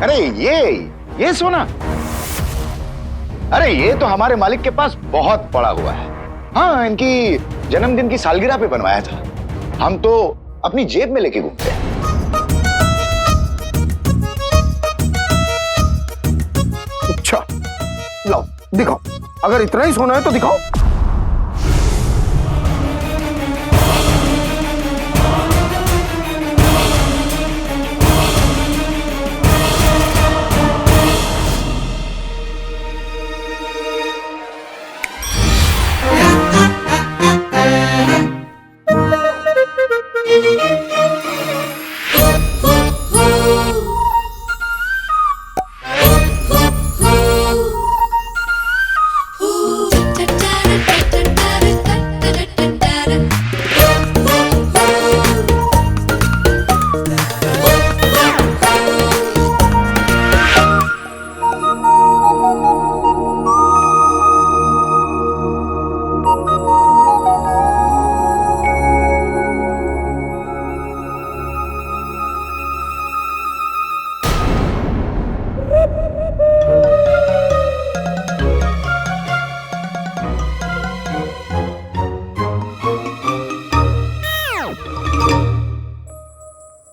अरे ये सोना, अरे ये तो हमारे मालिक के पास बहुत पड़ा हुआ है। हाँ, इनकी जन्मदिन की सालगिरह पे बनवाया था। हम तो अपनी जेब में लेके घूमते हैं। अच्छा, लाओ दिखाओ, अगर इतना ही सोना है तो दिखाओ।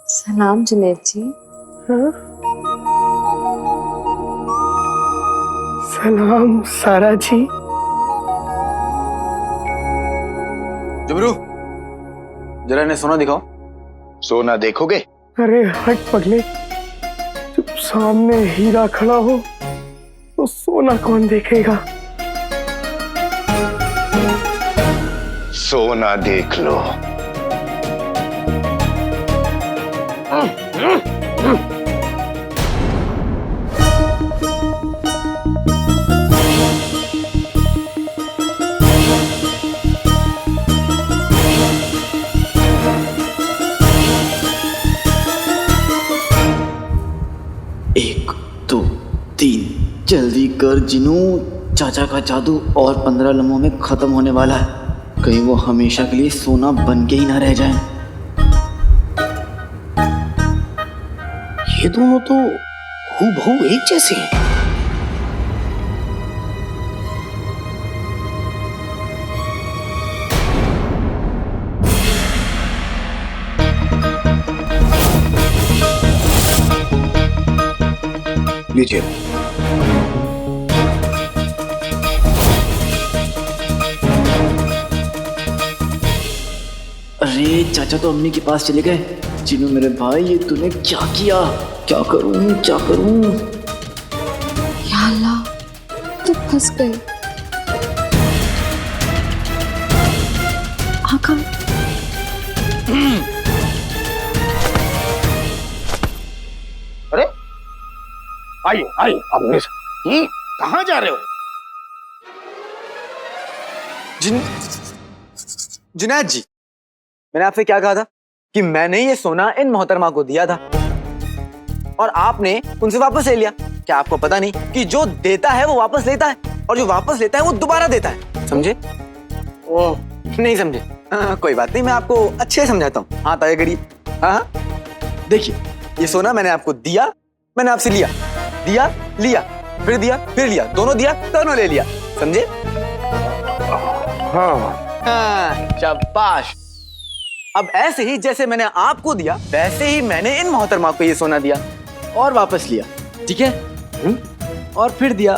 सलाम जुनैद जी। हाँ? सलाम सारा जी। जुबरू, जरा इन्हें सोना दिखाओ। सोना देखोगे? अरे हट पगले, जब सामने हीरा खड़ा हो तो सोना कौन देखेगा? सोना देख लो। एक, दो, तीन, जल्दी कर जिनू, चाचा का जादू और 15 लम्हों में खत्म होने वाला है। कहीं वो हमेशा के लिए सोना बन के ही ना रह जाए। ये दोनों तो हूबहू एक जैसे हैं। लीजिए। अरे चाचा तो अम्मी के पास चले गए। जिनू मेरे भाई, ये तूने क्या किया? क्या करूं क्या करूं? या अल्लाह, तो फंस गए। आका, अरे आइए आइए, अपने कहाँ जा रहे हो? जुनैद जी, मैंने आपसे क्या कहा था कि मैंने ये सोना इन मोहतरमा को दिया था और आपने उनसे वापस ले लिया। क्या आपको पता नहीं कि जो देता है वो वापस लेता है और जो वापस लेता है वो दोबारा देता है? समझे? ओह, नहीं समझे? कोई बात नहीं, मैं आपको अच्छे से समझाता हूँ। हाँ ताए गरीब, हाँ देखिए, ये सोना मैंने आपको दिया, मैंने आपसे लिया, दिया लिया, फिर दिया फिर लिया, दोनों दिया दोनों ले लिया। समझे? हाँ हाँ, शाबाश। अब ऐसे ही जैसे मैंने आपको दिया वैसे ही मैंने इन मोहतरमा को ये सोना दिया और वापस लिया, ठीक है? और फिर दिया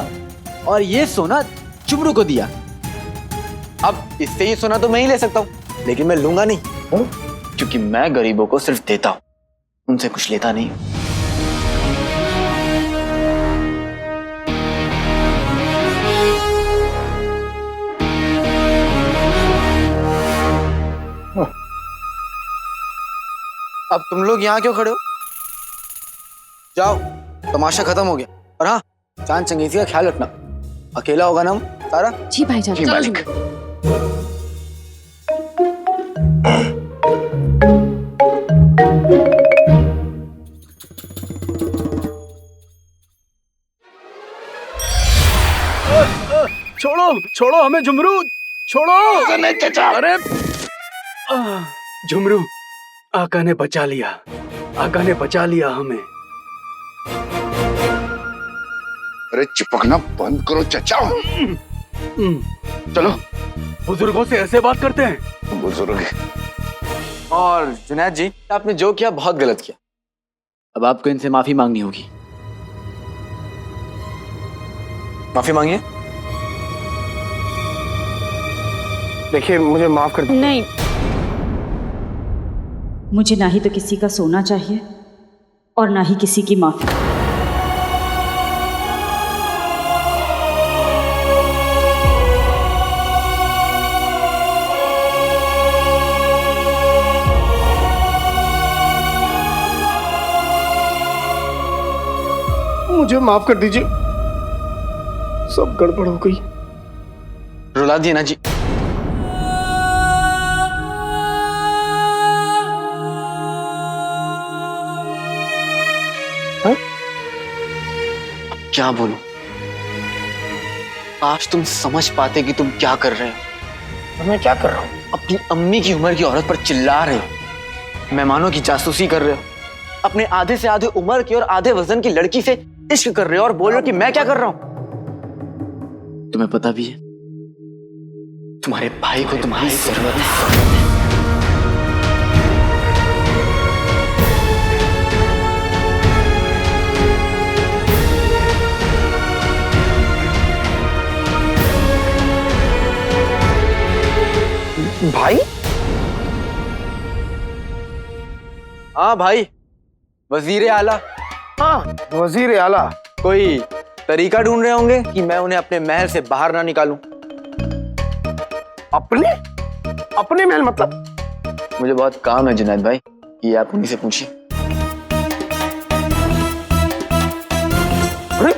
और ये सोना जुबरू को दिया। अब इससे ये सोना तो मैं ही ले सकता हूँ, लेकिन मैं लूंगा नहीं, क्योंकि मैं गरीबों को सिर्फ देता हूँ, उनसे कुछ लेता नहीं। अब तुम लोग यहाँ क्यों खड़े हो? जाओ, तमाशा खत्म हो गया। और हाँ, चांद चंगेजी का ख्याल रखना। अकेला होगा ना सारा? जी भाईजान। जी मालिक। छोड़ो छोड़ो हमें जुमरू, छोड़ो। अरे जुमरू, आका ने बचा लिया, आका ने बचा लिया हमें। अरे चिपकना बंद करो चचा। चलो। बुजुर्गों से ऐसे बात करते हैं? बुजुर्ग। और जुनैद जी, आपने जो किया बहुत गलत किया। अब आपको इनसे माफी मांगनी होगी। माफी मांगिए। देखिए, मुझे माफ कर दीजिए। नहीं, मुझे ना ही तो किसी का सोना चाहिए और ना ही किसी की माफी। मुझे माफ कर दीजिए, सब गड़बड़ हो गई। रुला दिए ना जी। हाँ? क्या बोलूं? आज तुम समझ पाते कि तुम क्या कर रहे हो। मैं क्या कर रहा हूँ? अपनी अम्मी की उम्र की औरत पर चिल्ला रहे हो, मेहमानों की जासूसी कर रहे हो, अपने आधे से आधे उम्र की और आधे वजन की लड़की से इश्क कर रहे हो और बोल रहे हो कि मैं क्या कर रहा हूं। तुम्हें पता भी है तुम्हारे भाई को तुम्हारी जरूरत है। भाई? हाँ भाई, वजीर आला। हाँ, वजीर आला। कोई तरीका ढूंढ रहे होंगे कि मैं उन्हें अपने महल से बाहर ना निकालूं। अपने अपने महल मतलब? मुझे बहुत काम है जुनैद भाई, ये आप उन्हीं से पूछिए। अरे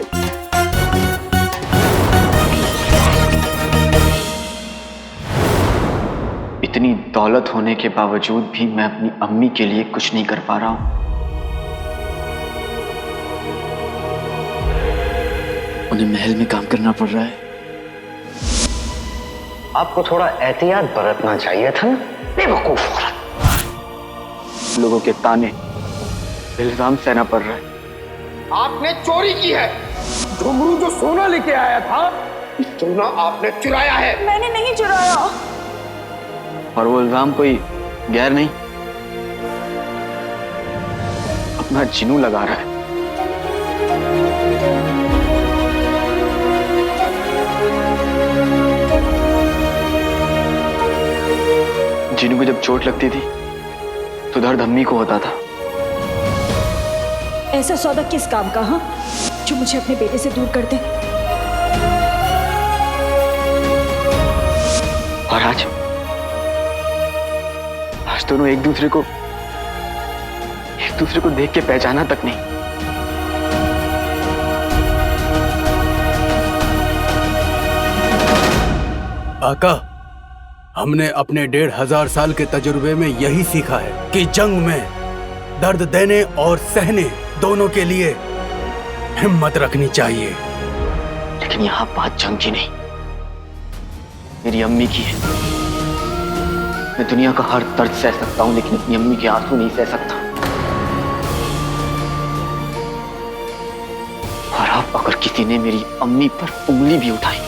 इतनी दौलत होने के बावजूद भी मैं अपनी अम्मी के लिए कुछ नहीं कर पा रहा हूं। उन्हें महल में काम करना पड़ रहा है। आपको थोड़ा एहतियात बरतना चाहिए था ना, बेवकूफ औरत। लोगों के ताने, इल्जाम सहना पड़ रहा है। आपने चोरी की है। घुंघरू जो सोना लेके आया था, सोना आपने चुराया है। मैंने नहीं चुराया। और वो इल्जाम कोई गैर नहीं, अपना जिनू लगा रहा है। जिनू को जब चोट लगती थी तो दर्द अम्मी को होता था। ऐसा सौदा किस काम का, हाँ, जो मुझे अपने बेटे से दूर कर दे। और आज दोनों एक दूसरे को देख के पहचाना तक नहीं। आका, हमने अपने 1500 साल के तजुर्बे में यही सीखा है कि जंग में दर्द देने और सहने दोनों के लिए हिम्मत रखनी चाहिए। लेकिन यहाँ बात जंग की नहीं, मेरी अम्मी की है। मैं दुनिया का हर दर्द सह सकता हूँ, लेकिन अपनी अम्मी के आंसू नहीं सह सकता। और अब अगर किसी ने मेरी अम्मी पर उंगली भी उठाई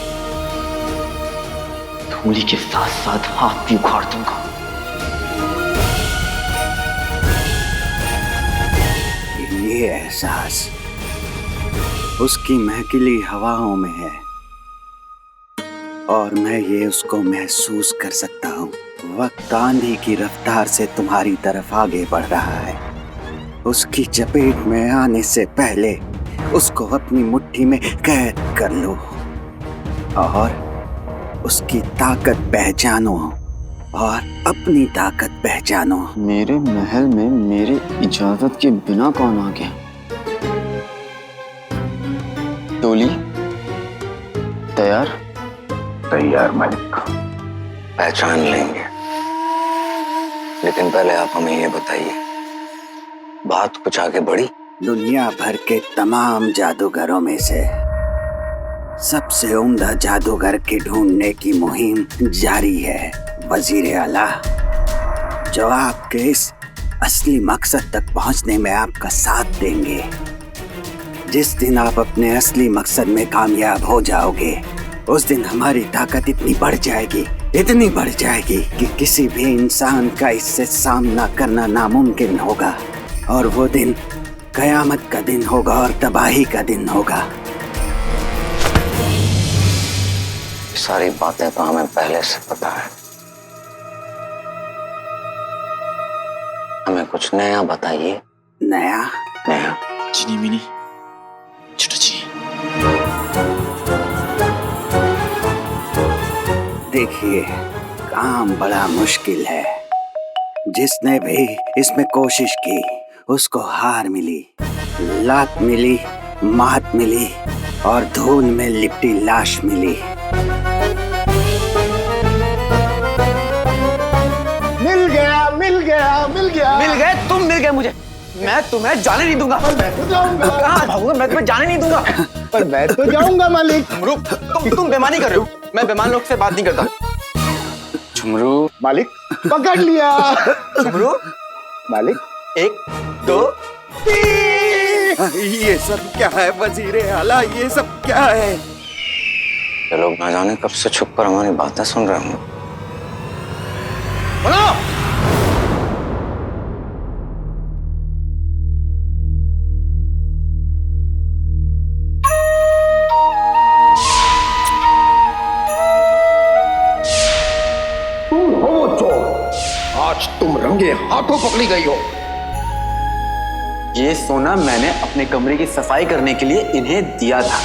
तो उंगली के साथ साथ हाथ भी उखाड़ दूंगा। ये एहसास उसकी महकिली हवाओं में है और मैं ये उसको महसूस कर सकता हूँ। वक्त आंधी की रफ्तार से तुम्हारी तरफ आगे बढ़ रहा है। उसकी चपेट में आने से पहले उसको अपनी मुट्ठी में कैद कर लो और उसकी ताकत पहचानो और अपनी ताकत पहचानो। मेरे महल में मेरी इजाजत के बिना कौन आ गया? डोली तैयार? तैयार मालिक, पहचान लेंगे। लेकिन पहले आप हमें ये बताइए, बात कुछ आगे बढ़ी? दुनिया भर के तमाम जादूगरों में से सबसे उम्दा जादूगर के ढूंढने की मुहिम जारी है वजीर आला, जो आपके इस असली मकसद तक पहुंचने में आपका साथ देंगे। जिस दिन आप अपने असली मकसद में कामयाब हो जाओगे, उस दिन हमारी ताकत इतनी बढ़ जाएगी, इतनी बढ़ जाएगी कि किसी भी इंसान का इससे सामना करना नामुमकिन होगा। और वो दिन कयामत का दिन होगा और तबाही का दिन होगा। सारी बातें तो हमें पहले से पता है। हमें कुछ नया बताइए। नया? नया? चीनी मिनी छोटा चीनी। देखिए, काम बड़ा मुश्किल है। जिसने भी इसमें कोशिश की उसको हार मिली, लात मिली, मात मिली और धूल में लिपटी लाश मिली। मिल गया, मिल गया, मिल गया। मिल गए तुम, मिल गए मुझे। मैं तुम्हें जाने नहीं दूंगा। मैं तो जाऊंगा। कहाँ भागोगे? मैं तुम्हें जाने नहीं दूंगा। पर मैं तो जाऊंगा मालिक। झुमरू, तुम बेईमानी कर रहे हो। मैं बेईमान लोग से बात नहीं करता। झुमरू। मालिक पकड़ लिया। झुमरू, मालिक 1 2 3। ये सब क्या है वजीरे आला? ये सब क्या है? ये लोग ना जाने कब से छुप कर हमारी बातें सुन रहे होंगे। बोलो। तुम हो वो चोर, आज तुम रंगे हाथों पकड़ी गई हो। ये सोना मैंने अपने कमरे की सफाई करने के लिए इन्हें दिया था।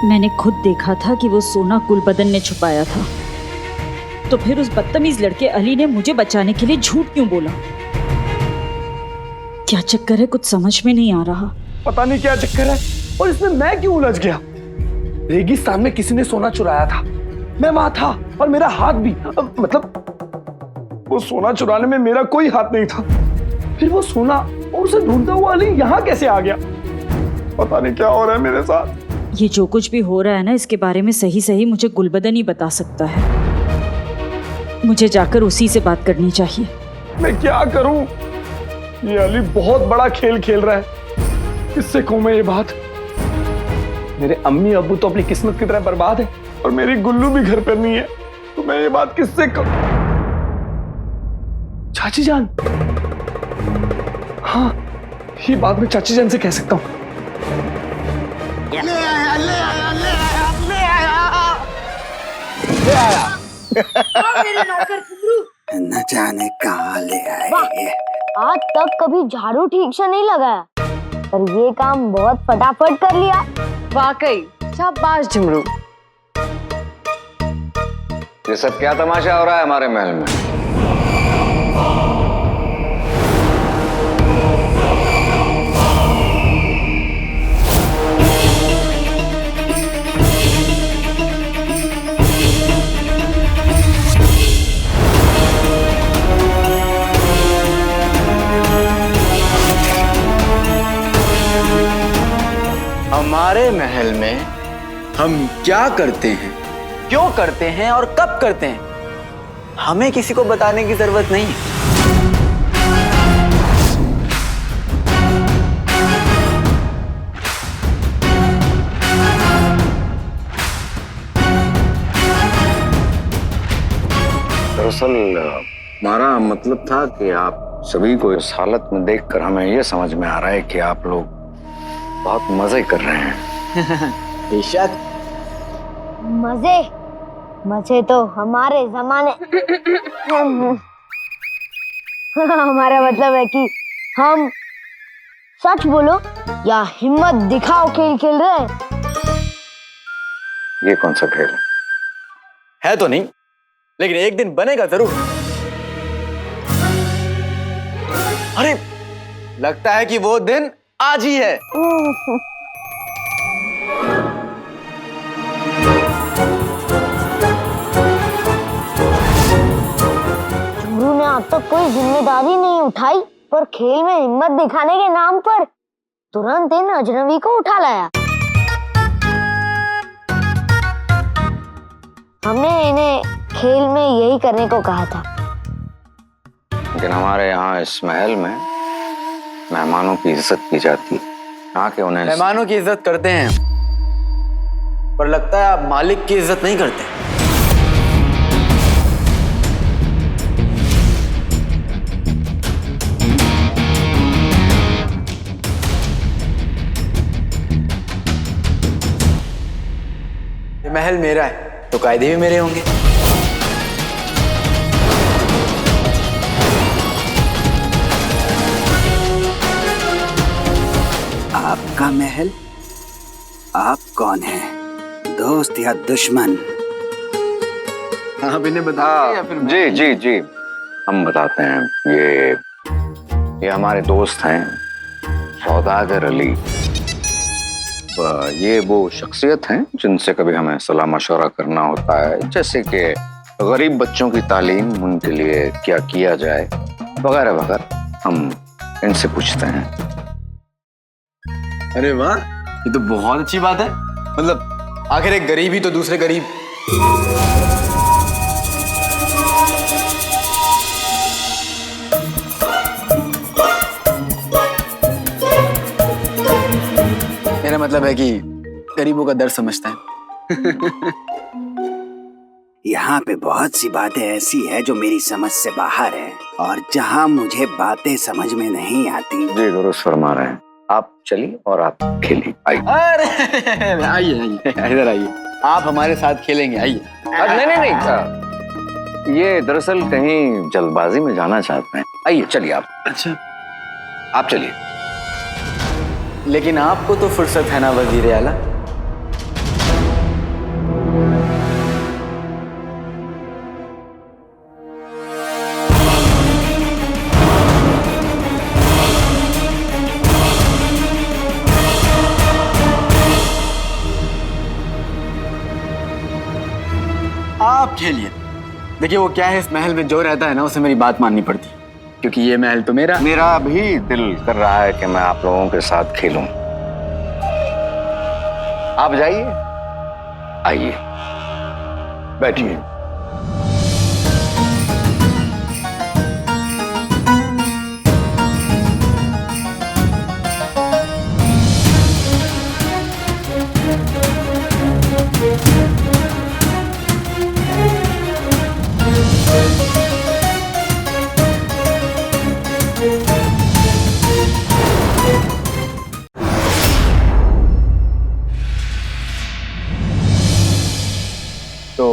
मैंने खुद देखा था कि वो सोना गुलबदन ने छुपाया था, तो फिर उस बदतमीज लड़के अली ने मुझे बचाने के लिए झूठ क्यों बोला? क्या चक्कर है, कुछ समझ में नहीं आ रहा। पता नहीं क्या चक्कर है, और इसमें मैं क्यों उलझ गया? रेगिस्तान में किसी ने सोना चुराया था, मैं वहां था और मेरा हाथ भी, मतलब वो सोना चुराने में मेरा कोई हाथ नहीं था। फिर वो सोना और उसे ढूंढता हुआ अली यहाँ कैसे आ गया? पता नहीं क्या हो रहा है मेरे साथ। ये जो कुछ भी हो रहा है ना, इसके बारे में सही सही मुझे गुलबदन ही बता सकता है। मुझे जाकर उसी से बात करनी चाहिए। मैं क्या करूं? ये अली बहुत बड़ा खेल खेल रहा है। किससे कहूं मैं ये बात? मेरे अम्मी अब्बू तो अपनी किस्मत की तरह बर्बाद है और मेरी गुल्लू भी घर पर नहीं है, तो मैं ये बात किससे कहूं? चाची जान, हाँ, ये बात मैं चाची जान से कह सकता हूं। ले आया, ले आया, ले आया, ले आया, ले आया। मेरे नौकर घुंघरू, न जाने कहाँ ले आए ये। आज तक कभी झाड़ू ठीक से नहीं लगाया, पर ये काम बहुत फटाफट कर लिया। वाकई शाबाश झुमरू। ये सब क्या तमाशा हो रहा है हमारे महल में? हमारे महल में हम क्या करते हैं, क्यों करते हैं और कब करते हैं, हमें किसी को बताने की जरूरत नहीं है। दरअसल हमारा मतलब था कि आप सभी को इस हालत में देखकर हमें यह समझ में आ रहा है कि आप लोग बहुत मजे कर रहे हैं। बेशक। मजे मजे तो हमारे जमाने हमारा मतलब है कि हम सच बोलो या हिम्मत दिखाओ खेल खेल रहे हैं। ये कौन सा खेल है तो नहीं, लेकिन एक दिन बनेगा जरूर। अरे लगता है कि वो दिन आज ही है। झुमरू ने अब तक कोई जिम्मेदारी नहीं उठाई, पर खेल में हिम्मत दिखाने के नाम पर तुरंत इन अजनबी को उठा लाया। हमने इन्हें खेल में यही करने को कहा था। लेकिन हमारे यहाँ इस महल में मेहमानों की इज्जत की जाती है, यहाँ के उन्हें मेहमानों की इज्जत करते हैं, पर लगता है आप मालिक की इज्जत नहीं करते। ये महल मेरा है तो कायदे भी मेरे होंगे। आपका महल? आप कौन हैं? दोस्त या दुश्मन? आप इन्हें बताओ या फिर जी जी जी, हम बताते हैं। ये हमारे दोस्त हैं, सौदागर अली। ये वो शख्सियत हैं जिनसे कभी हमें सलाह मशवरा करना होता है, जैसे कि गरीब बच्चों की तालीम, उनके लिए क्या किया जाए वगैरह वगैरह, हम इनसे पूछते हैं। अरे वाह, ये तो बहुत अच्छी बात है। मतलब आखिर एक गरीब ही तो दूसरे गरीब। मेरा मतलब है कि गरीबों का दर्द समझता है। यहाँ पे बहुत सी बातें ऐसी है जो मेरी समझ से बाहर है, और जहाँ मुझे बातें समझ में नहीं आती। जी दुरुस्त फरमा रहे हैं। आप चलिए और आप खेलिए, आइए। अरे आइए इधर आइए, आप हमारे साथ खेलेंगे, आइए। नहीं, ये दरअसल कहीं जल्दबाजी में जाना चाहते हैं। आइए चलिए आप। अच्छा, आप चलिए। लेकिन आपको तो फुर्सत है ना वजीर आला? आप खेलिए। देखिए वो क्या है, इस महल में जो रहता है ना उसे मेरी बात माननी पड़ती, क्योंकि ये महल तो मेरा। मेरा भी दिल कर रहा है कि मैं आप लोगों के साथ खेलूं। आप जाइए, आइए, बैठिए। तो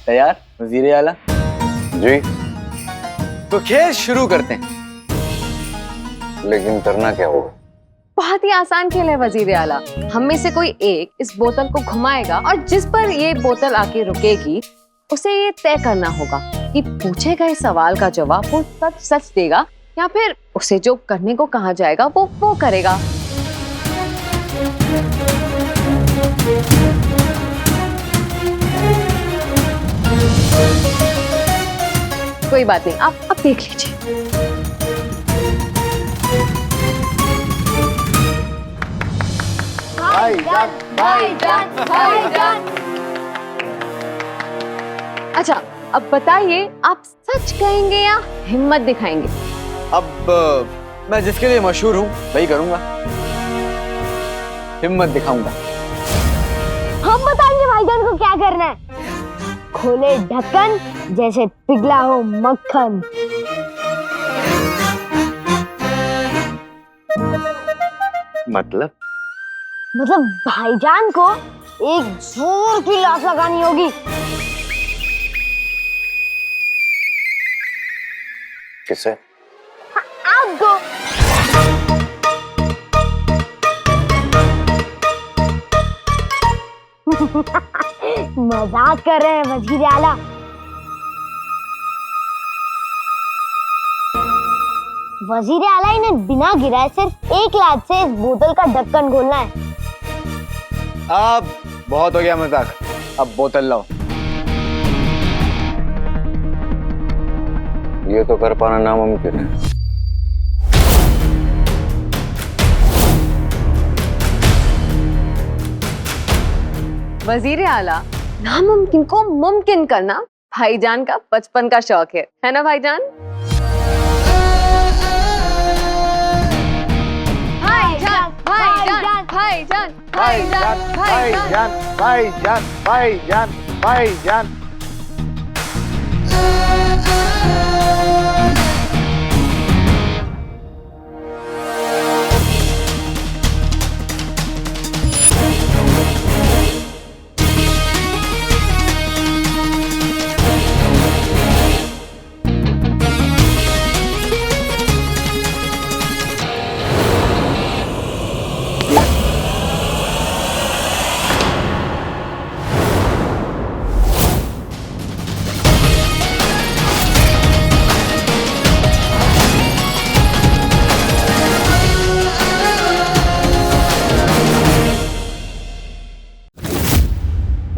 तैयार वजीर आला? जी, तो खेल शुरू करते हैं। लेकिन करना क्या होगा? बहुत ही आसान खेल है वजीर आला। हम में से कोई एक इस बोतल को घुमाएगा और जिस पर ये बोतल आके रुकेगी उसे ये तय करना होगा कि पूछे गए सवाल का जवाब वो सच सच देगा या फिर उसे जो करने को कहा जाएगा वो करेगा। कोई बात नहीं, आप देख लीजिए। अच्छा, अब बताइए आप सच कहेंगे या हिम्मत दिखाएंगे? अब मैं जिसके लिए मशहूर हूँ वही करूंगा, हिम्मत दिखाऊंगा। हम बताएंगे भाईजान को क्या करना है। खोले ढक्कन जैसे पिघला हो मक्खन। मतलब भाईजान को एक जोर की लात लगानी होगी। किसे? आपको। मजाक कर रहे हैं वजीर आला। वजीर आला, इन्हें बिना गिराए सिर्फ एक लात से इस बोतल का ढक्कन खोलना है। अब बहुत हो गया मजाक, अब बोतल लाओ। ये तो कर पाना नामुमकिन है। वजीर आला, नामुमकिन को मुमकिन करना भाईजान का बचपन का शौक है ना भाईजान? भाईजान भाईजान भाईजान भाईजान भाईजान।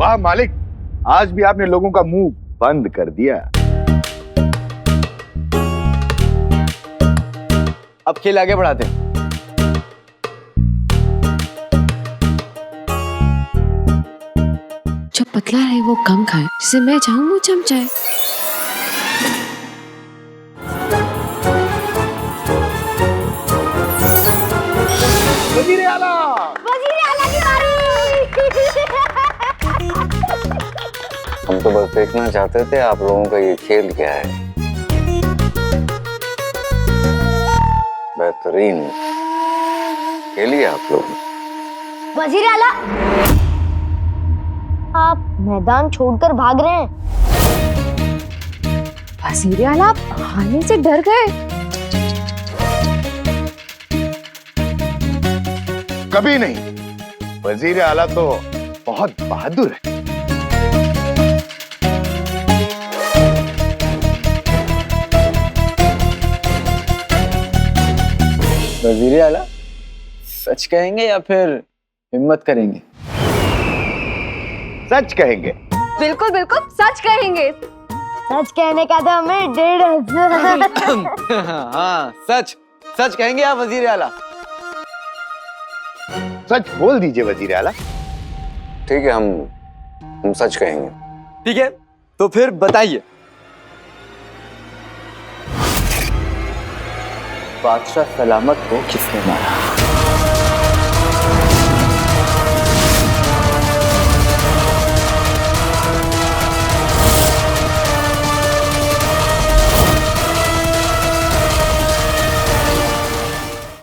वाह मालिक, आज भी आपने लोगों का मुंह बंद कर दिया। अब खेल आगे बढ़ाते हैं। जो पतला है वो कम खाए, जिसे मैं चाहूँ वो जम जाए। वजीर आला की बारी। हम तो बस देखना चाहते थे आप लोगों का ये खेल क्या है। बेहतरीन खेलिए आप लोग। वजीर आला, आप मैदान छोड़कर भाग रहे हैं। वजीर आला, आप हारने से डर गए? कभी नहीं, वजीर आला तो बहुत बहादुर है। वजीर आला, सच कहेंगे या फिर हिम्मत करेंगे? सच कहेंगे। बिल्कुल बिल्कुल सच कहेंगे। सच कहने का तो हमें 1.5 हाँ, सच सच कहेंगे आप वजीर आला? सच बोल दीजिए वजीर आला। ठीक है, हम सच कहेंगे। ठीक है, तो फिर बताइए, बादशाह सलामत को किसने मारा?